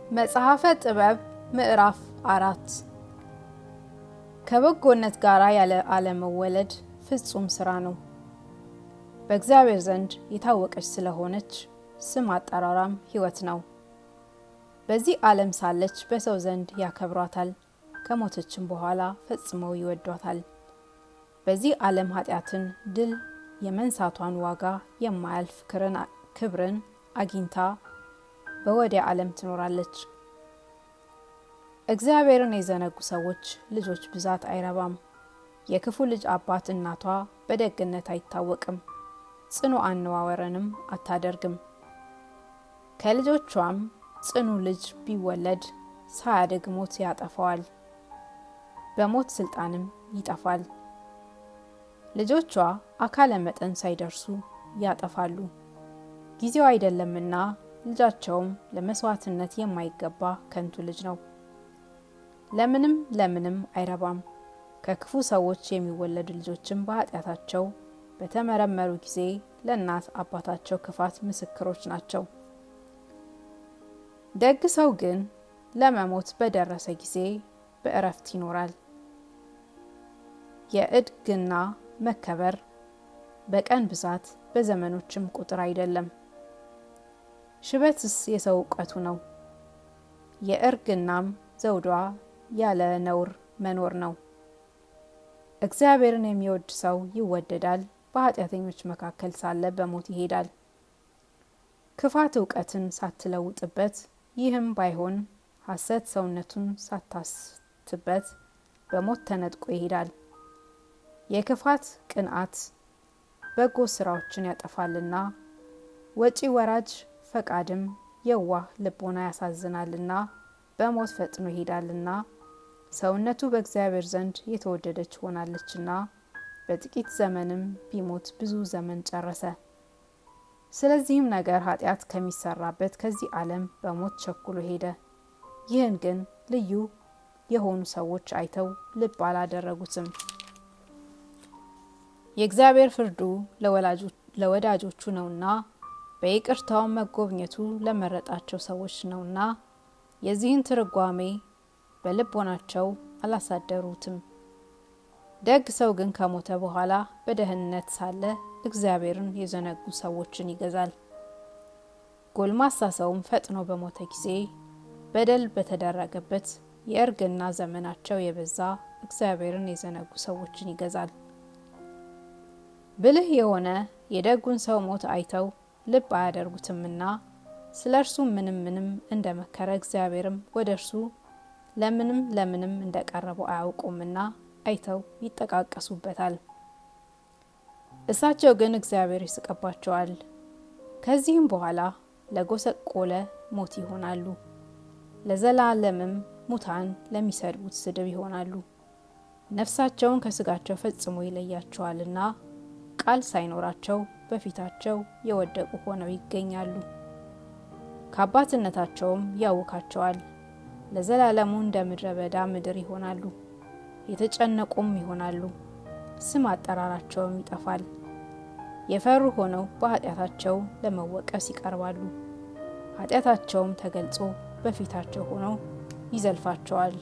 መጽሐፈ ጥበብ ምዕራፍ 4 ከበጎነት ጋር ያለ አለመወለድ ፍጹም ስራ ነው። በእግዚአብሔር ዘንድ የታወቀች ስለሆነች ስም አጠራራም ሕይወት ነው። በዚህ ዓለም ሳለች በሰው ዘንድ ያከብሯታል፣ ከሞተችም በኋላ ፈጽመው ይወዷታል። በዚህ ዓለም ኃጢአትን ድል የመንሳቷን ዋጋ የማያልፍ ክብርን አግኝታ በወዲያ ዓለም ትኖራለች። እግዚአብሔርን የዘነጉ ሰዎች ልጆች ብዛት አይረባም። የክፉ ልጅ አባት እናቷ በደግነት አይታወቅም፣ ጽኑ አነዋወርንም አታደርግም። ከልጆቿም ጽኑ ልጅ ቢወለድ ሳያድግ ሞት ያጠፋዋል፣ በሞት ስልጣንም ይጠፋል። ልጆቿ አካለ መጠን ሳይደርሱ ያጠፋሉ፣ ጊዜው አይደለምና ልጃቸውም ለመስዋዕትነት የማይገባ ከንቱ ልጅ ነው። ለምንም አይረባም። ከክፉ ሰዎች የሚወለዱ ልጆችም በኃጢአታቸው በተመረመሩ ጊዜ ለእናት አባታቸው ክፋት ምስክሮች ናቸው። ደግ ሰው ግን ለመሞት በደረሰ ጊዜ በእረፍት ይኖራል። የእድግና መከበር በቀን ብዛት በዘመኖችም ቁጥር አይደለም። ሽበትስ የሰው እውቀቱ ነው፣ የእርግናም ዘውዷ ያለ ነውር መኖር ነው። እግዚአብሔርን የሚወድ ሰው ይወደዳል፣ በኃጢአተኞች መካከል ሳለ በሞት ይሄዳል። ክፋት እውቀትን ሳትለውጥበት፣ ይህም ባይሆን ሐሰት ሰውነቱን ሳታስትበት በሞት ተነጥቆ ይሄዳል። የክፋት ቅንዓት በጎ ስራዎችን ያጠፋልና፣ ወጪ ወራጅ ፈቃድም የዋህ ልቦና ያሳዝናልና በሞት ፈጥኖ ይሄዳልና። ሰውነቱ በእግዚአብሔር ዘንድ የተወደደች ሆናለችና በጥቂት ዘመንም ቢሞት ብዙ ዘመን ጨረሰ። ስለዚህም ነገር ኃጢአት ከሚሰራበት ከዚህ ዓለም በሞት ቸኩሎ ሄደ። ይህን ግን ልዩ የሆኑ ሰዎች አይተው ልብ አላደረጉትም። የእግዚአብሔር ፍርዱ ለወዳጆቹ ነውና፣ በይቅርታው መጎብኘቱ ለመረጣቸው ሰዎች ነውና፣ የዚህን ትርጓሜ በልቦናቸው አላሳደሩትም። ደግ ሰው ግን ከሞተ በኋላ በደህንነት ሳለ እግዚአብሔርን የዘነጉ ሰዎችን ይገዛል። ጎልማሳ ሰውም ፈጥኖ በሞተ ጊዜ በደል በተደረገበት የእርግና ዘመናቸው የበዛ እግዚአብሔርን የዘነጉ ሰዎችን ይገዛል። ብልህ የሆነ የደጉን ሰው ሞት አይተው ልብ አያደርጉትምና፣ ስለ እርሱ ምንም እንደመከረ እግዚአብሔርም ወደ እርሱ ለምንም እንደቀረቡ አያውቁምና አይተው ይጠቃቀሱበታል። እሳቸው ግን እግዚአብሔር ይስቀባቸዋል። ከዚህም በኋላ ለጎሰቆለ ሞት ይሆናሉ፣ ለዘላለምም ሙታን ለሚሰድቡት ስድብ ይሆናሉ። ነፍሳቸውን ከስጋቸው ፈጽሞ ይለያቸዋልና ቃል ሳይኖራቸው በፊታቸው የወደቁ ሆነው ይገኛሉ። ከአባትነታቸውም ያውካቸዋል። ለዘላለሙ እንደ ምድረ በዳ ምድር ይሆናሉ፣ የተጨነቁም ይሆናሉ። ስም አጠራራቸውም ይጠፋል። የፈሩ ሆነው በኃጢአታቸው ለመወቀስ ይቀርባሉ። ኃጢአታቸውም ተገልጾ በፊታቸው ሆነው ይዘልፋቸዋል።